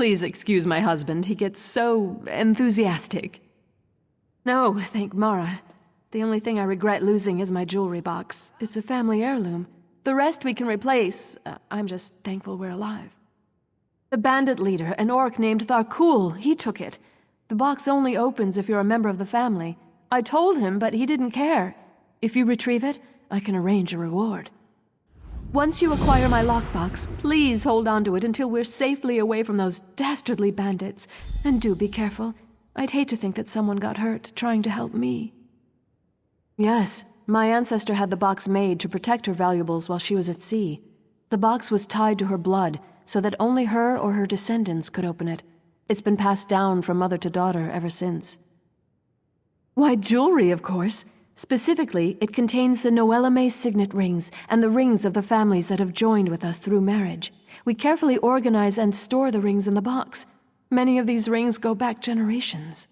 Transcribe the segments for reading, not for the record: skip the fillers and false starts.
Please excuse my husband. He gets so enthusiastic. No, thank Mara. The only thing I regret losing is my jewelry box. It's a family heirloom. The rest we can replace. I'm just thankful we're alive. The bandit leader, an orc named Tharkul, he took it. The box only opens if you're a member of the family. I told him, but he didn't care. If you retrieve it, I can arrange a reward. Once you acquire my lockbox, please hold on to it until we're safely away from those dastardly bandits. And do be careful. I'd hate to think that someone got hurt trying to help me. Yes, my ancestor had the box made to protect her valuables while she was at sea. The box was tied to her blood, so that only her or her descendants could open it. It's been passed down from mother to daughter ever since. Why, jewelry, of course. Specifically, it contains the Noellame signet rings and the rings of the families that have joined with us through marriage. We carefully organize and store the rings in the box. Many of these rings go back generations.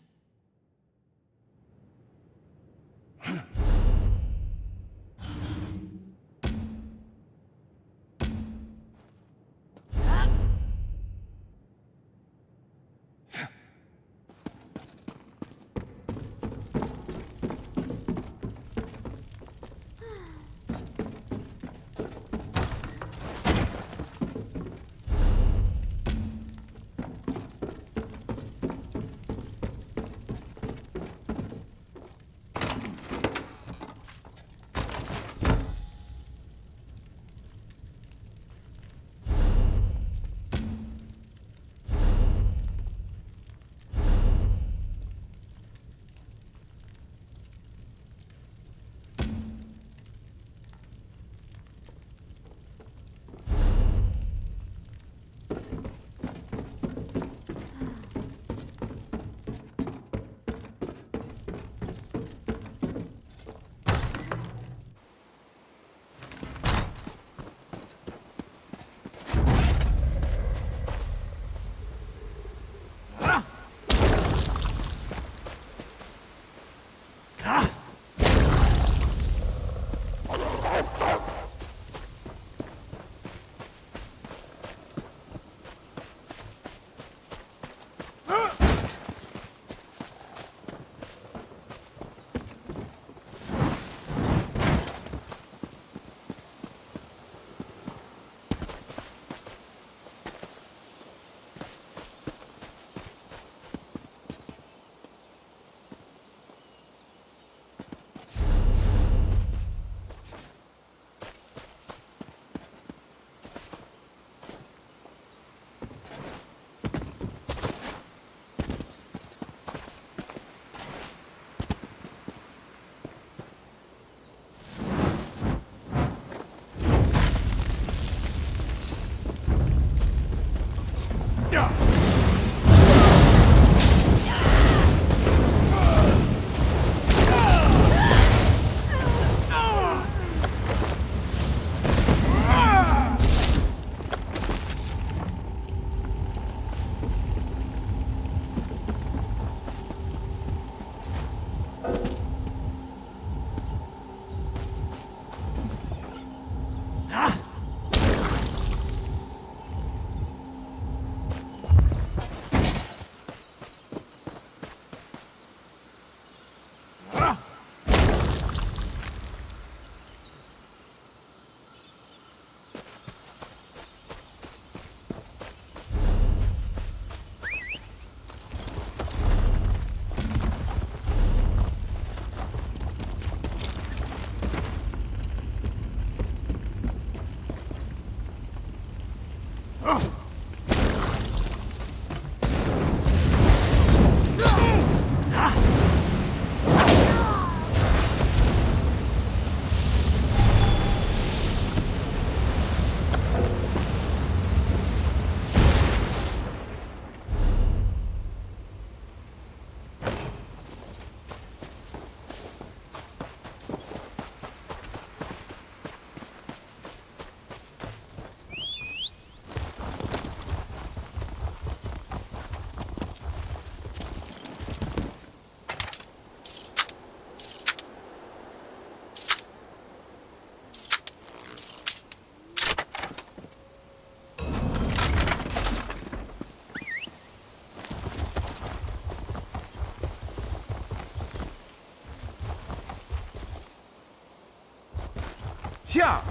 Yeah.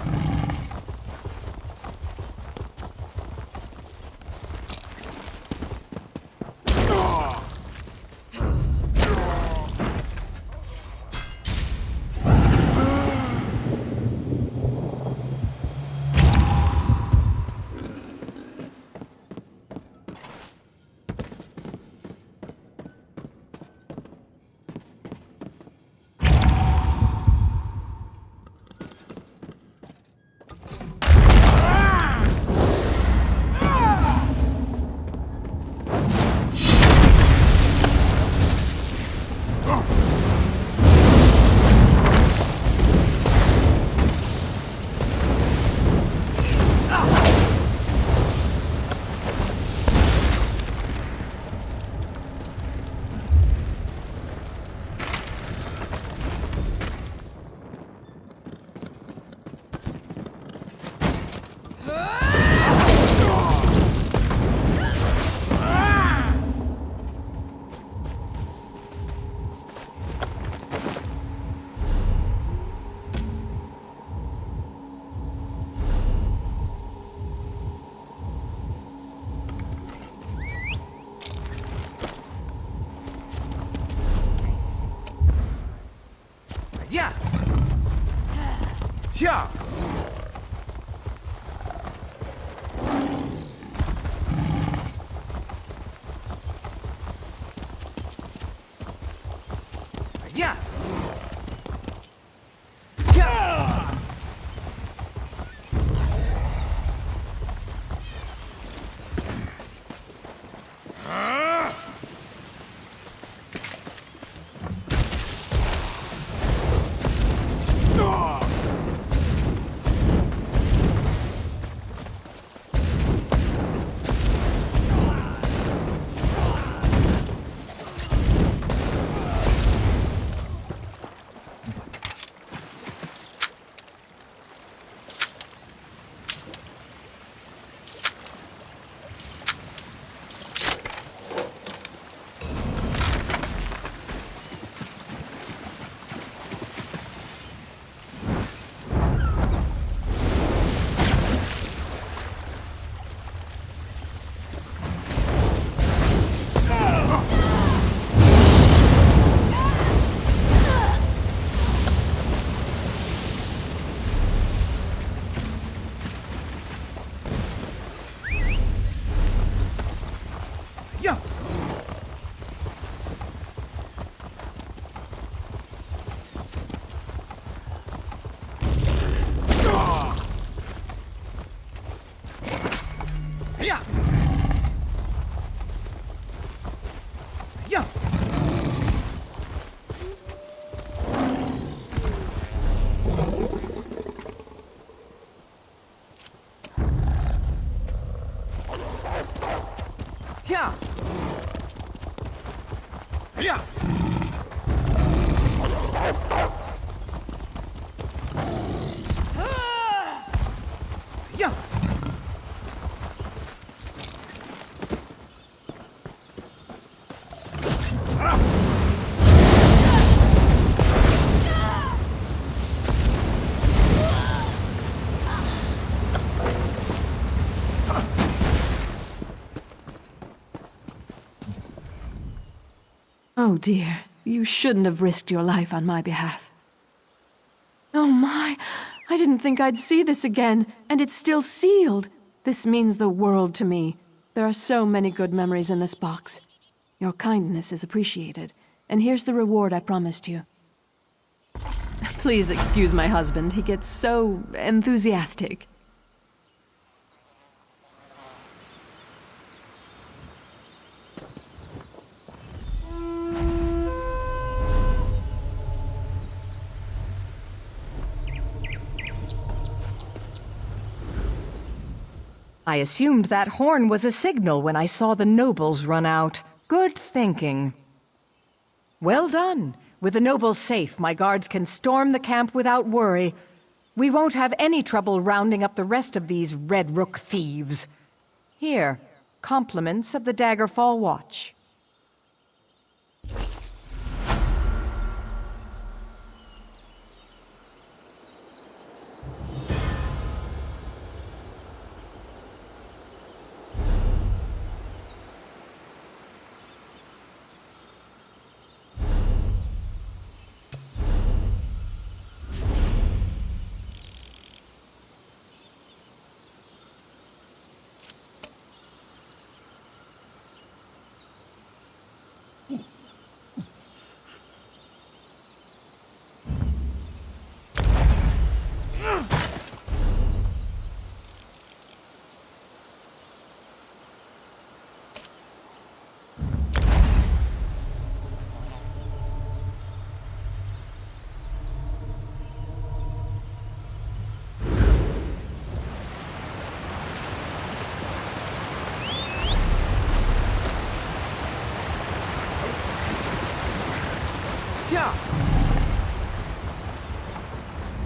Yeah. Yeah. Yeah. Yeah. Yeah. Yeah. Yeah. Oh dear, you shouldn't have risked your life on my behalf. Oh my, I didn't think I'd see this again, and it's still sealed. This means the world to me. There are so many good memories in this box. Your kindness is appreciated, and here's the reward I promised you. Please excuse my husband, he gets so enthusiastic. I assumed that horn was a signal when I saw the nobles run out. Good thinking. Well done. With the nobles safe, my guards can storm the camp without worry. We won't have any trouble rounding up the rest of these Red Rook thieves. Here, compliments of the Daggerfall Watch.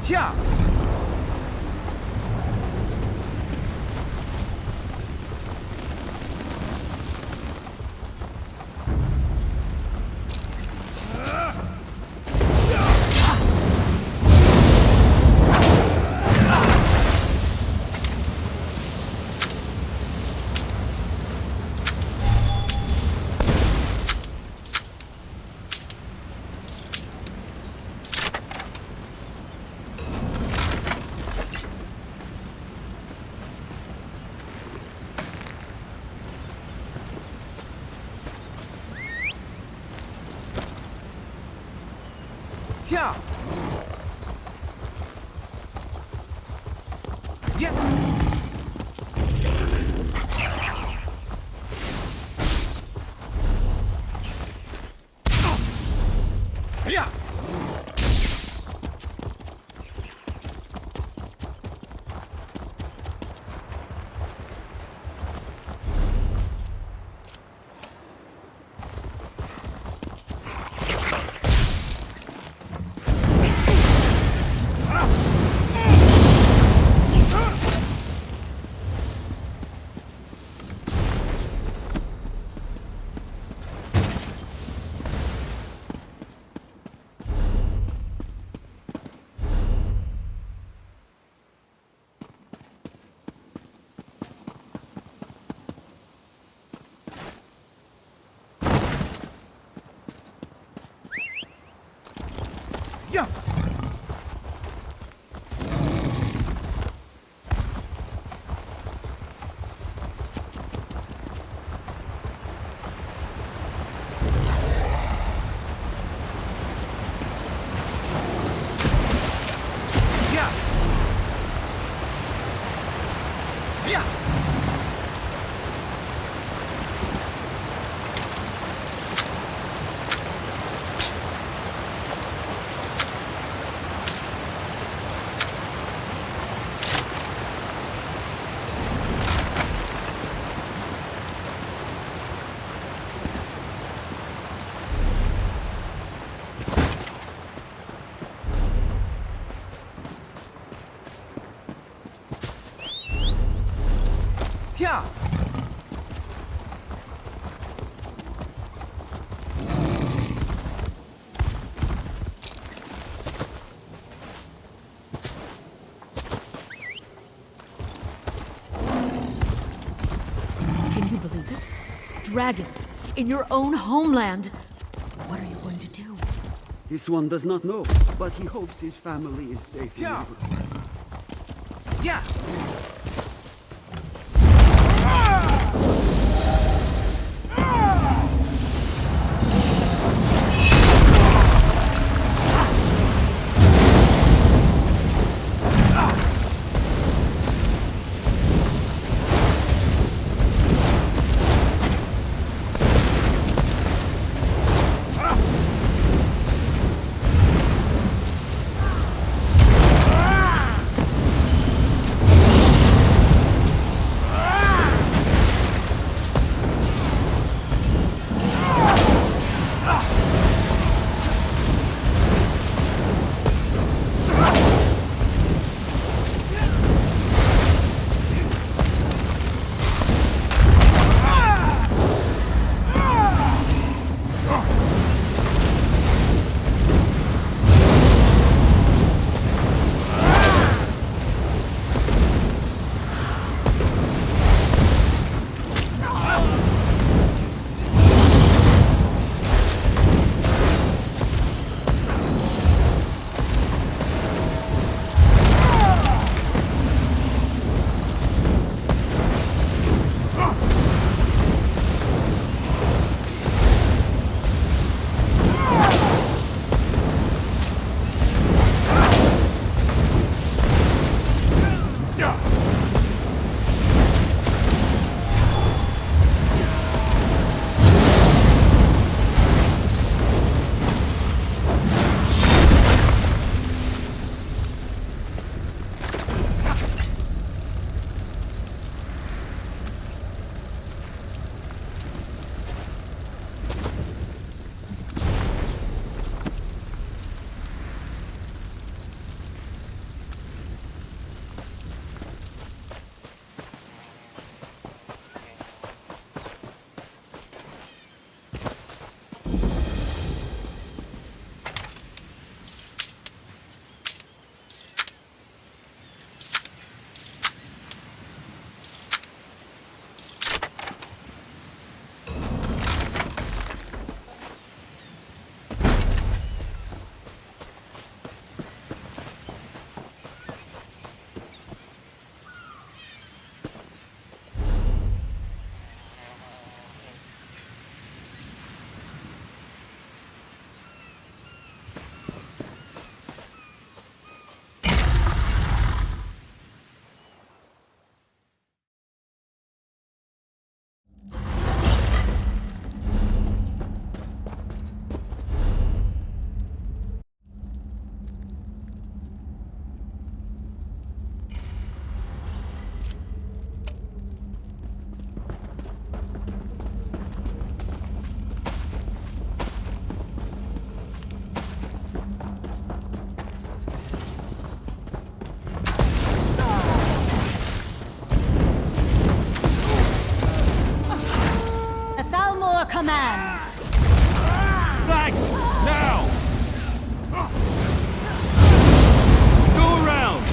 Yeah. Yeah. Yeah. Yeah. Yeah. Yeah. Yeah. Yeah. Can you believe it? Dragons in your own homeland. What are you going to do? This one does not know, but he hopes his family is safe. Yeah. Yeah. commands! Back! Now! Go around!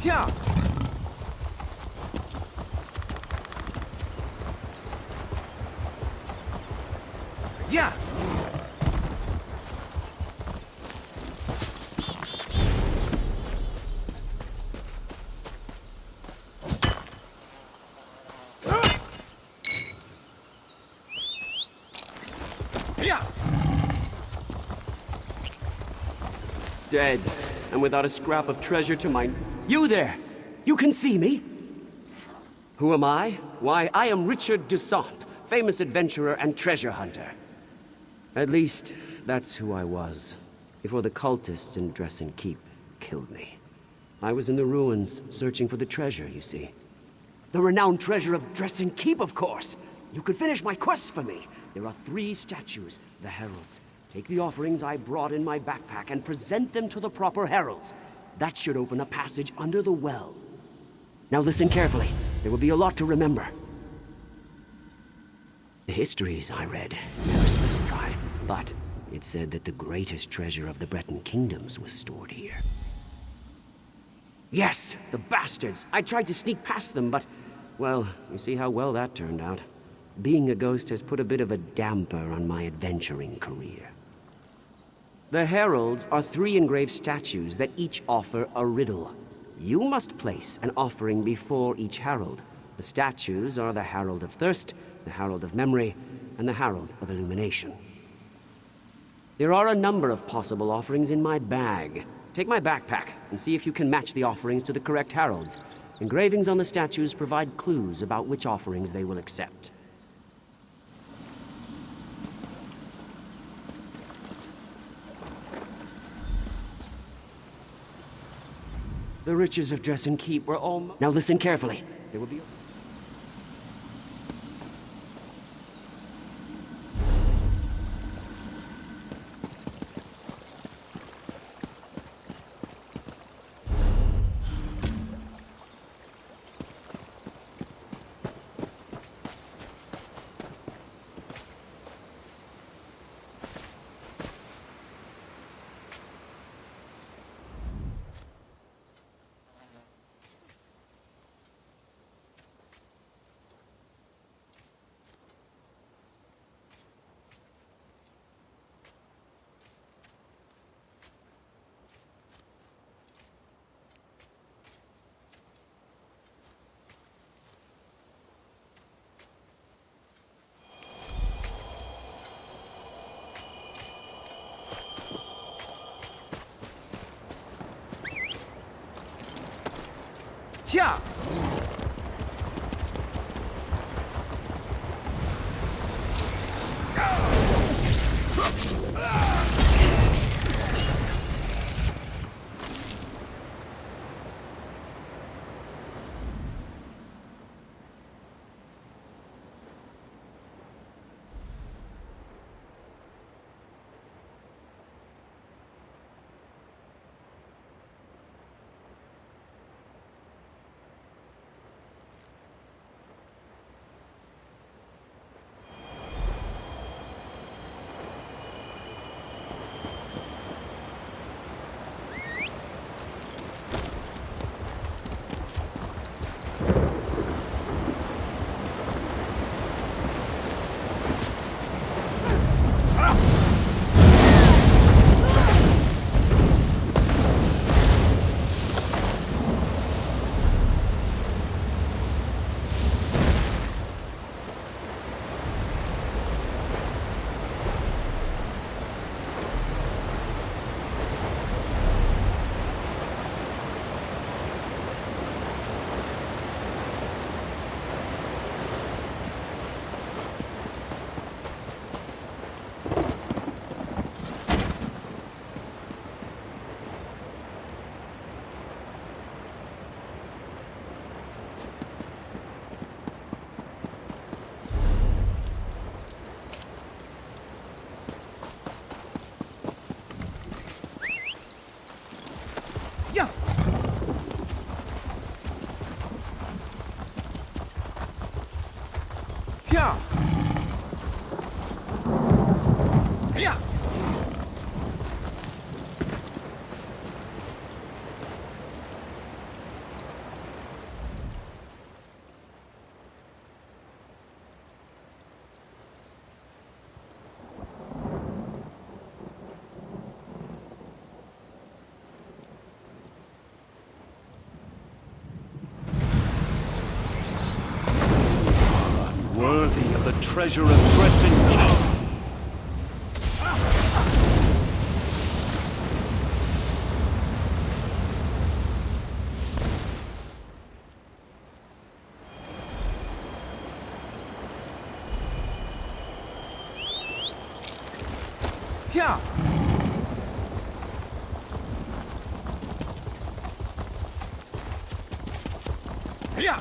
Yeah. Yeah. Yeah. Dead, and without a scrap of treasure to mine. You there! You can see me? Who am I? Why, I am Richard Desant, famous adventurer and treasure hunter. At least, that's who I was, before the cultists in Dresan Keep killed me. I was in the ruins, searching for the treasure, you see. The renowned treasure of Dresan Keep, of course! You could finish my quest for me. There are 3 statues, the heralds. Take the offerings I brought in my backpack and present them to the proper heralds. That should open a passage under the well. Now listen carefully. There will be a lot to remember. The histories I read never specified, but it said that the greatest treasure of the Breton kingdoms was stored here. Yes, the bastards! I tried to sneak past them, but, well, you see how well that turned out. Being a ghost has put a bit of a damper on my adventuring career. The heralds are 3 engraved statues that each offer a riddle. You must place an offering before each herald. The statues are the Herald of Thirst, the Herald of Memory, and the Herald of Illumination. There are a number of possible offerings in my bag. Take my backpack and see if you can match the offerings to the correct heralds. Engravings on the statues provide clues about which offerings they will accept. The riches of Dresan Keep were almost... Now listen carefully. There will be... Yeah! Yeah! Yeah! Yeah! Worthy of the treasure of Dresan. Yeah! Yeah!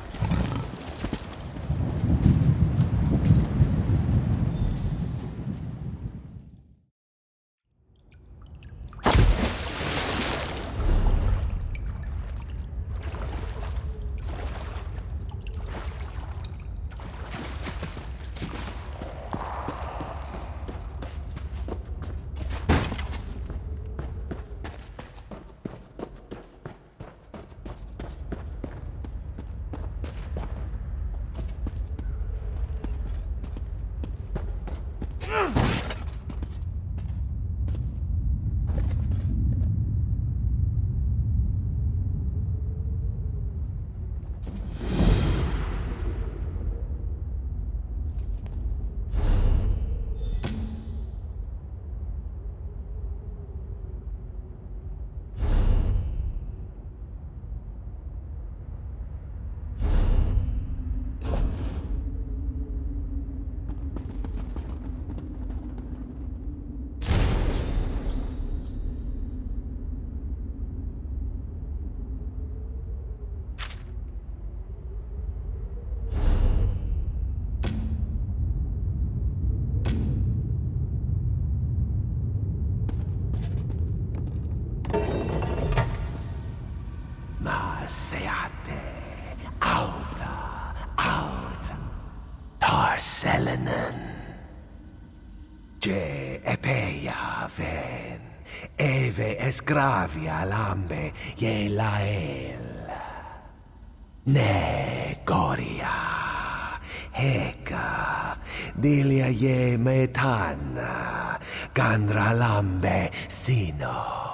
Seate, auta, out, Tarselenen. Je epeia ven, eve esgravia lambe ye lael. Ne goria, heka, dilia ye metana, gandra lambe sino.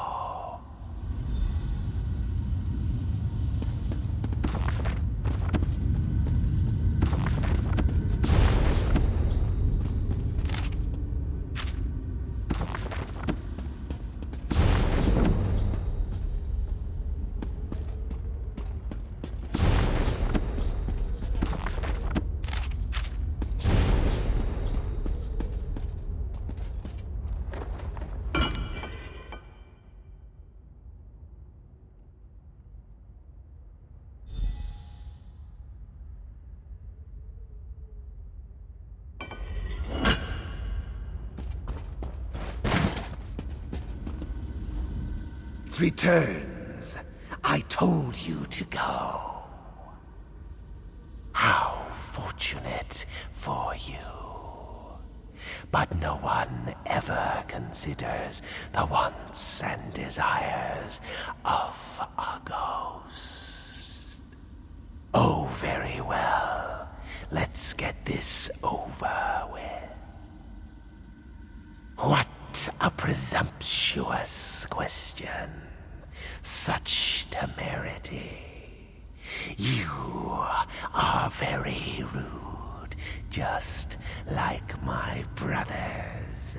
returns. I told you to go. How fortunate for you. But no one ever considers the wants and desires of a ghost. Oh, very well. Let's get this over with. What a presumptuous question. Such temerity. You are very rude, just like my brothers.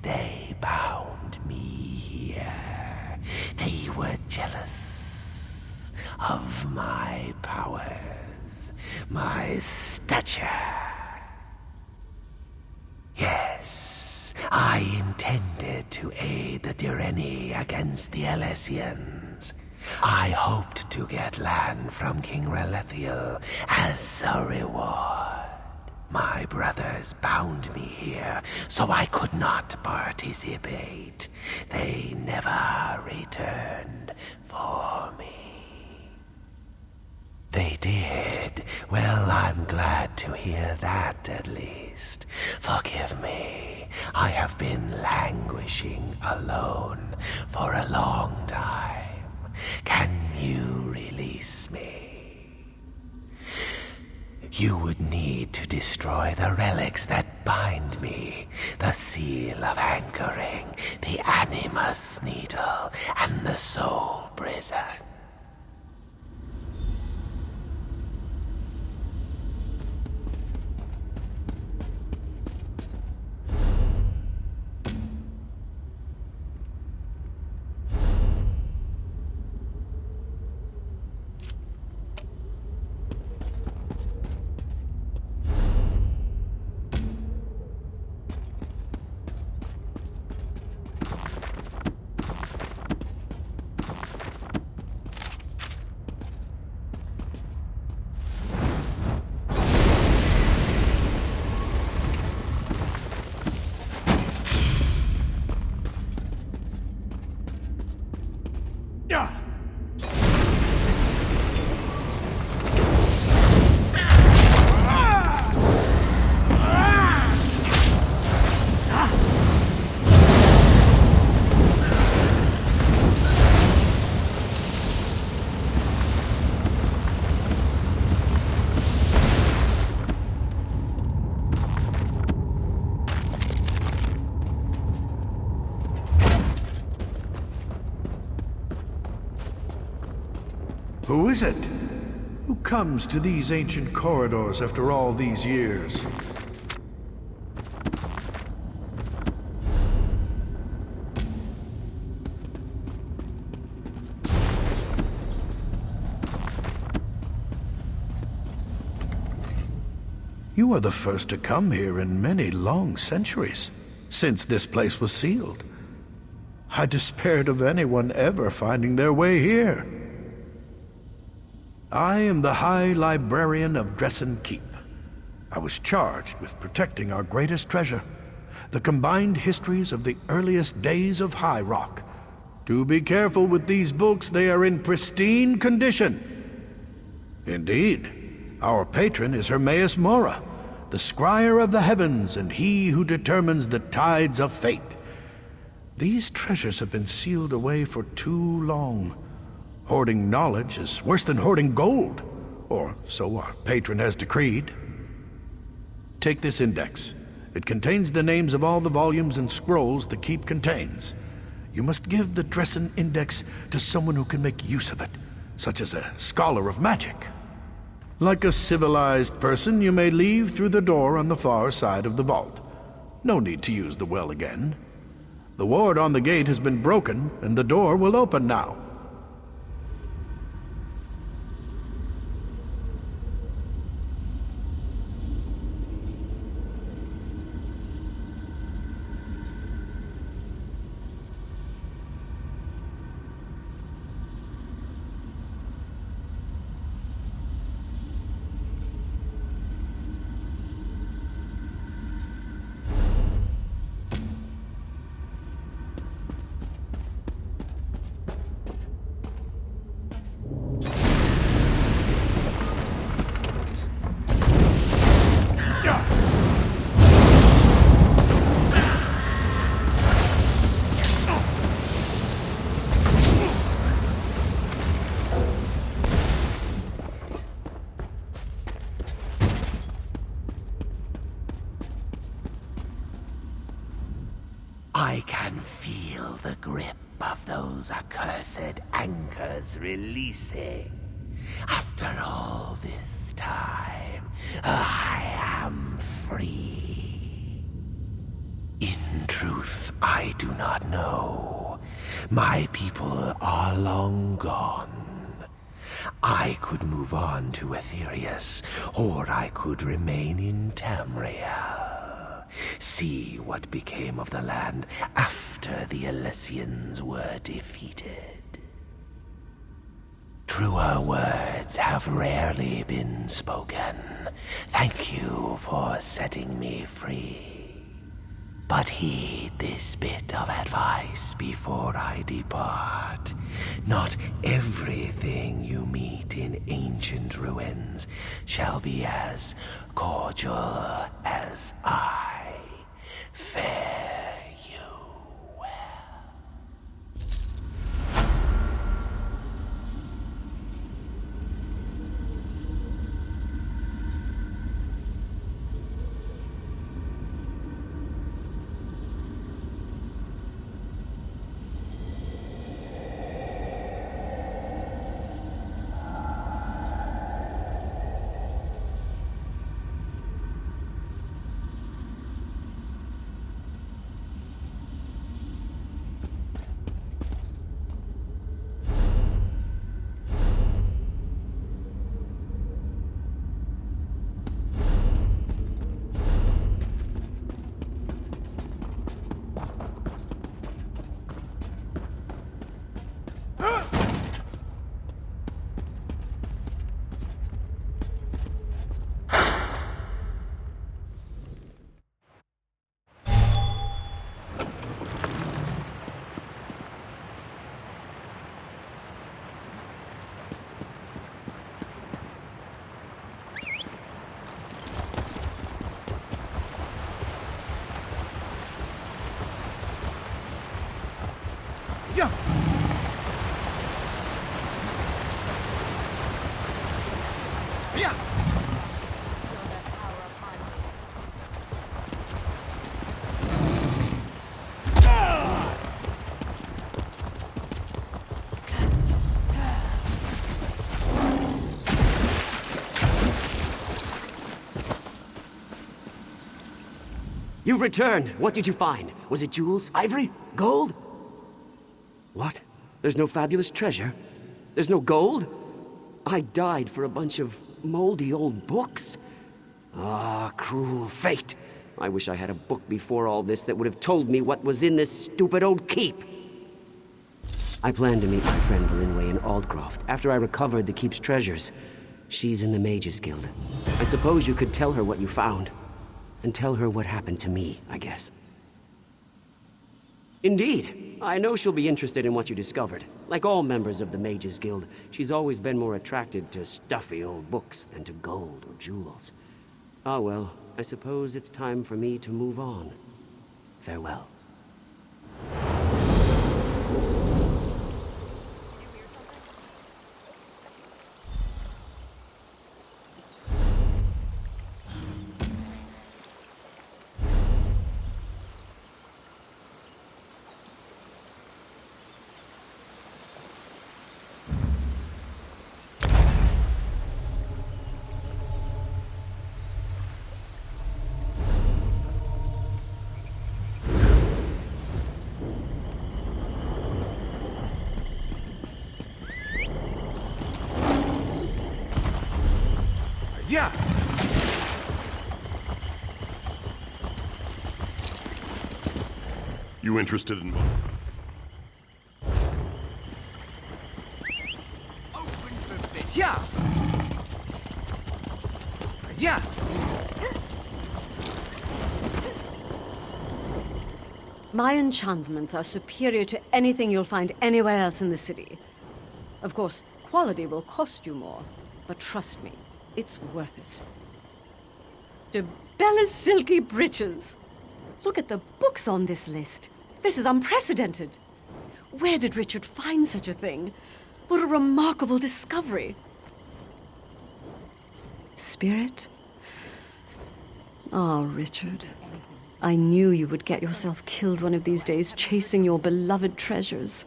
They bound me here. They were jealous of my powers, my stature. Yes, I intended to aid the Direni against the Elysians. I hoped to get land from King Relethiel as a reward. My brothers bound me here, so I could not participate. They never returned for me. They did. Well, I'm glad to hear that, at least. Forgive me. I have been languishing alone for a long time. Can you release me? You would need to destroy the relics that bind me, the seal of anchoring, the animus needle, and the soul prison. Who is it? Who comes to these ancient corridors after all these years? You are the first to come here in many long centuries, since this place was sealed. I despaired of anyone ever finding their way here. I am the High Librarian of Dresan Keep. I was charged with protecting our greatest treasure, the combined histories of the earliest days of High Rock. Do be careful with these books, they are in pristine condition. Indeed, our patron is Hermaeus Mora, the scryer of the heavens and he who determines the tides of fate. These treasures have been sealed away for too long. Hoarding knowledge is worse than hoarding gold, or so our patron has decreed. Take this index. It contains the names of all the volumes and scrolls the keep contains. You must give the Dresan Index to someone who can make use of it, such as a scholar of magic. Like a civilized person, you may leave through the door on the far side of the vault. No need to use the well again. The ward on the gate has been broken, and the door will open now. I can feel the grip of those accursed anchors releasing. After all this time, I am free. In truth, I do not know. My people are long gone. I could move on to Aetherius, or I could remain in Tamriel. See what became of the land after the Elysians were defeated. Truer words have rarely been spoken. Thank you for setting me free. But heed this bit of advice before I depart. Not everything you meet in ancient ruins shall be as cordial as I. Fare you well. Yeah. Yeah. You returned. What did you find? Was it jewels? Ivory? Gold? What? There's no fabulous treasure? There's no gold? I died for a bunch of moldy old books? Ah, cruel fate. I wish I had a book before all this that would have told me what was in this stupid old keep. I plan to meet my friend Belinway in Aldcroft after I recovered the keep's treasures. She's in the Mages Guild. I suppose you could tell her what you found. And tell her what happened to me, I guess. Indeed. I know she'll be interested in what you discovered. Like all members of the Mages Guild, she's always been more attracted to stuffy old books than to gold or jewels. Ah well, I suppose it's time for me to move on. Farewell. Yeah. You interested in... Yeah. Yeah. My enchantments are superior to anything you'll find anywhere else in the city. Of course, quality will cost you more, but trust me, it's worth it. To Bella's silky breeches. Look at the books on this list. This is unprecedented. Where did Richard find such a thing? What a remarkable discovery. Spirit? Oh, Richard. I knew you would get yourself killed one of these days chasing your beloved treasures.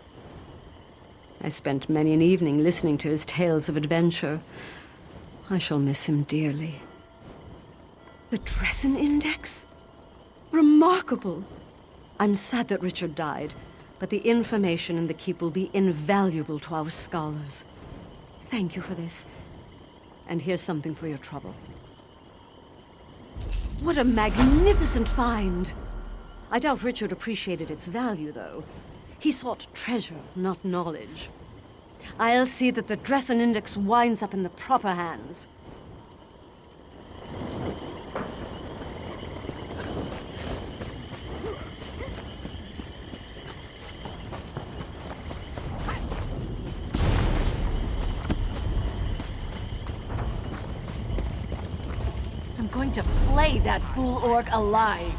I spent many an evening listening to his tales of adventure. I shall miss him dearly. The Dresan Index? Remarkable! I'm sad that Richard died, but the information in the keep will be invaluable to our scholars. Thank you for this. And here's something for your trouble. What a magnificent find! I doubt Richard appreciated its value, though. He sought treasure, not knowledge. I'll see that the Dresan Index winds up in the proper hands. I'm going to flay that fool orc alive.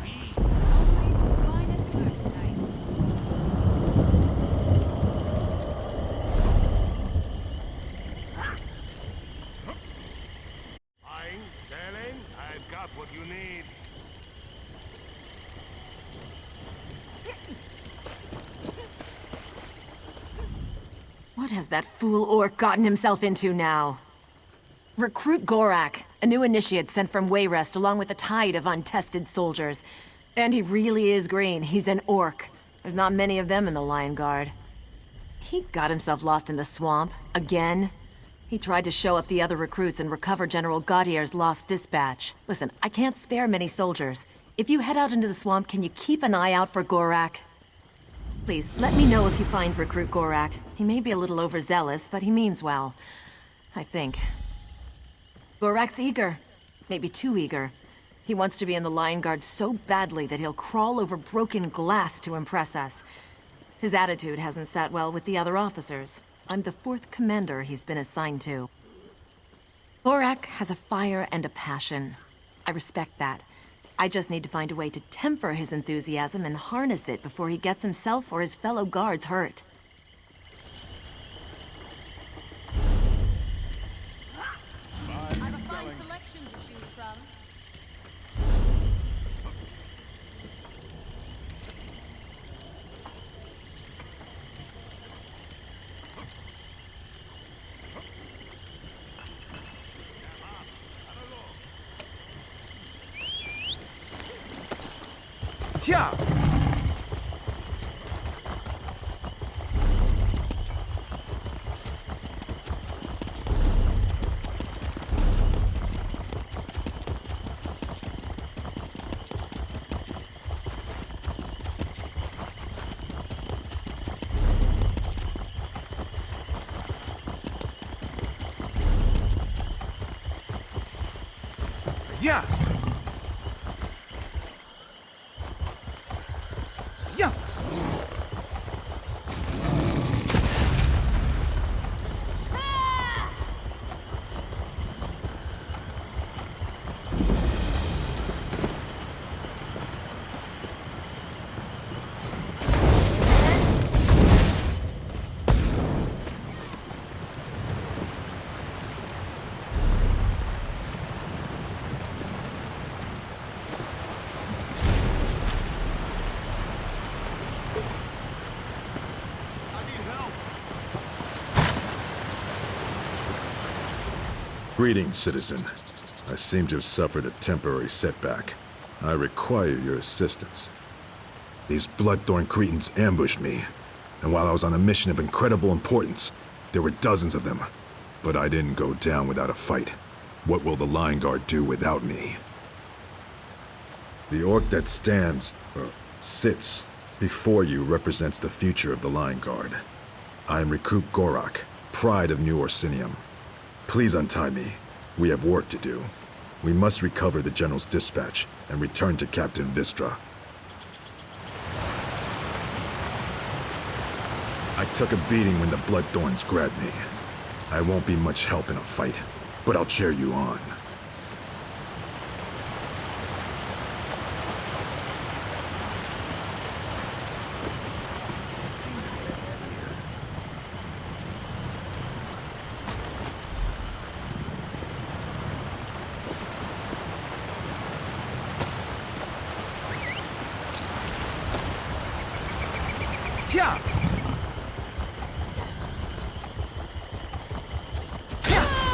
Buying, selling, I've got what you need. What has that fool orc gotten himself into now? Recruit Gorak, a new initiate sent from Wayrest along with a tide of untested soldiers. And he really is green. He's an orc. There's not many of them in the Lion Guard. He got himself lost in the swamp, again. He tried to show up the other recruits and recover General Gaudier's lost dispatch. Listen, I can't spare many soldiers. If you head out into the swamp, can you keep an eye out for Gorak? Please, let me know if you find Recruit Gorak. He may be a little overzealous, but he means well. I think. Gorak's eager. Maybe too eager. He wants to be in the Lion Guard so badly that he'll crawl over broken glass to impress us. His attitude hasn't sat well with the other officers. I'm the 4th commander he's been assigned to. Gorak has a fire and a passion. I respect that. I just need to find a way to temper his enthusiasm and harness it before he gets himself or his fellow guards hurt. I have a fine selection to choose from. Yeah. Yeah. Yeah. Greetings, citizen. I seem to have suffered a temporary setback. I require your assistance. These Bloodthorn cretins ambushed me, and while I was on a mission of incredible importance, there were dozens of them. But I didn't go down without a fight. What will the Lion Guard do without me? The orc that sits before you represents the future of the Lion Guard. I am Recruit Gorak, pride of New Orsinium. Please untie me. We have work to do. We must recover the General's dispatch and return to Captain Vistra. I took a beating when the Bloodthorns grabbed me. I won't be much help in a fight, but I'll cheer you on. Yeah! Yeah!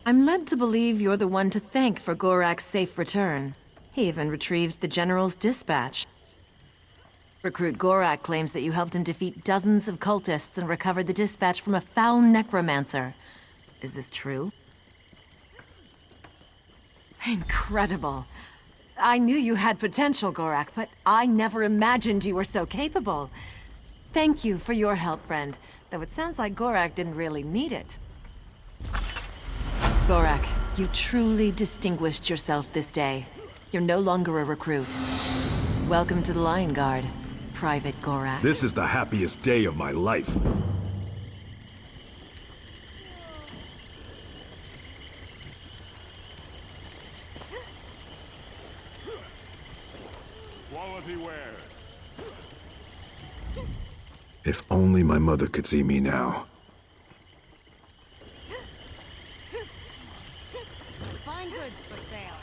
I'm led to believe you're the one to thank for Gorak's safe return. He even retrieved the General's dispatch. Recruit Gorak claims that you helped him defeat dozens of cultists and recovered the dispatch from a foul necromancer. Is this true? Incredible. I knew you had potential, Gorak, but I never imagined you were so capable. Thank you for your help, friend, though it sounds like Gorak didn't really need it. Gorak, you truly distinguished yourself this day. You're no longer a recruit. Welcome to the Lion Guard, Private Gorak. This is the happiest day of my life. Quality wear. If only my mother could see me now. Fine goods for sale.